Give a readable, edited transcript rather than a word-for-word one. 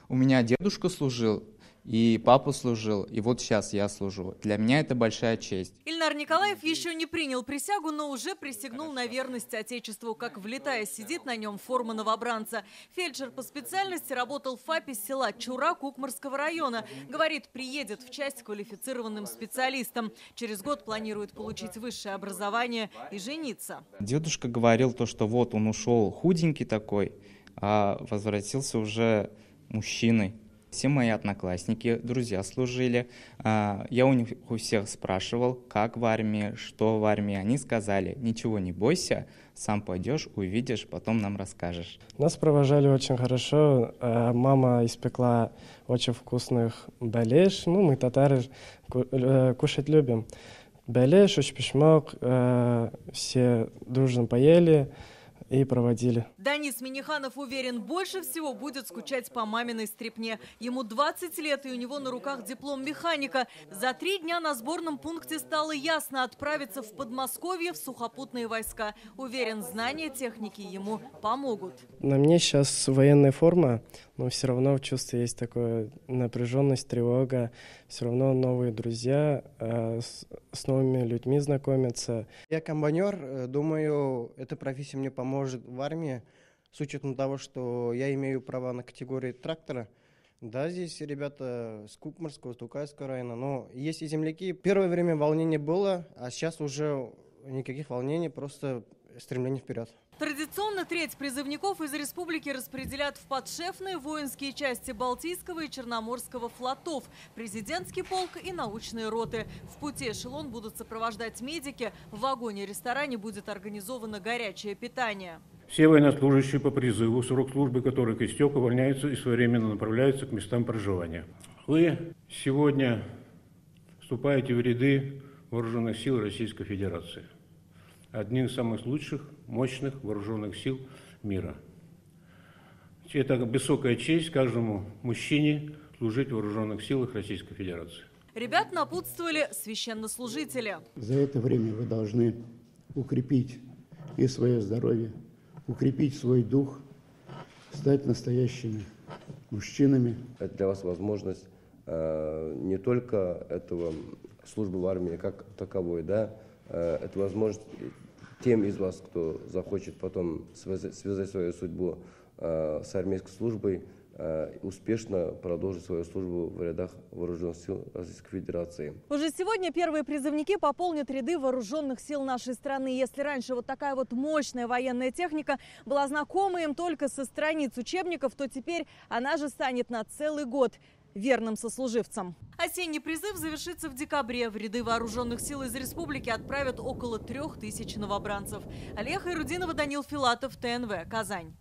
У меня дедушка служил, и папа служил, и вот сейчас я служу. Для меня это большая честь. Ильнар Николаев еще не принял присягу, но уже присягнул на верность Отечеству. Как влетая, сидит на нем форма новобранца. Фельдшер по специальности работал в ФАПе села Чура Кукмарского района. Говорит, приедет в часть квалифицированным специалистом. Через год планирует получить высшее образование и жениться. Дедушка говорил то, что вот он ушел худенький такой, а возвратился уже мужчиной. Все мои одноклассники, друзья служили. Я у них у всех спрашивал, как в армии, что в армии. Они сказали, ничего не бойся, сам пойдешь, увидишь, потом нам расскажешь. Нас провожали очень хорошо. Мама испекла очень вкусных беляш. Ну, мы татары кушать любим. Беляш, учпишмак, все дружно поели и проводили. Данис Миниханов уверен, больше всего будет скучать по маминой стрипне. Ему 20 лет, и у него на руках диплом механика. За 3 дня на сборном пункте стало ясно: отправиться в Подмосковье в сухопутные войска. Уверен, знания техники ему помогут. На мне сейчас военная форма, но все равно в чувстве есть такая напряженность, тревога. Все равно новые друзья, с новыми людьми знакомиться. Я комбайнер, думаю, эта профессия мне поможет в армии, с учетом того, что я имею права на категории трактора. Да, здесь ребята с Кукмарского, с Тукайского района, но есть и земляки. Первое время волнение было, а сейчас уже никаких волнений, просто стремление вперед. Традиционно треть призывников из республики распределят в подшефные воинские части Балтийского и Черноморского флотов, президентский полк и научные роты. В пути эшелон будут сопровождать медики. В вагоне-ресторане будет организовано горячее питание. Все военнослужащие по призыву, срок службы которых истек, увольняются и своевременно направляются к местам проживания. Вы сегодня вступаете в ряды вооруженных сил Российской Федерации. Одних из самых лучших, мощных вооруженных сил мира. Это высокая честь каждому мужчине служить в вооруженных силах Российской Федерации. Ребят напутствовали священнослужители. За это время вы должны укрепить и свое здоровье, укрепить свой дух, стать настоящими мужчинами. Это для вас возможность не только этого службы в армии как таковой, да, это возможность тем из вас, кто захочет потом связать свою судьбу с армейской службой, успешно продолжить свою службу в рядах вооруженных сил Российской Федерации. Уже сегодня первые призывники пополнят ряды вооруженных сил нашей страны. Если раньше вот такая вот мощная военная техника была знакома им только со страниц учебников, то теперь она же станет на целый год верным сослуживцам. Осенний призыв завершится в декабре. В ряды вооруженных сил из республики отправят около 3000 новобранцев. Алия Хайрудинова, Данил Филатов, ТНВ, Казань.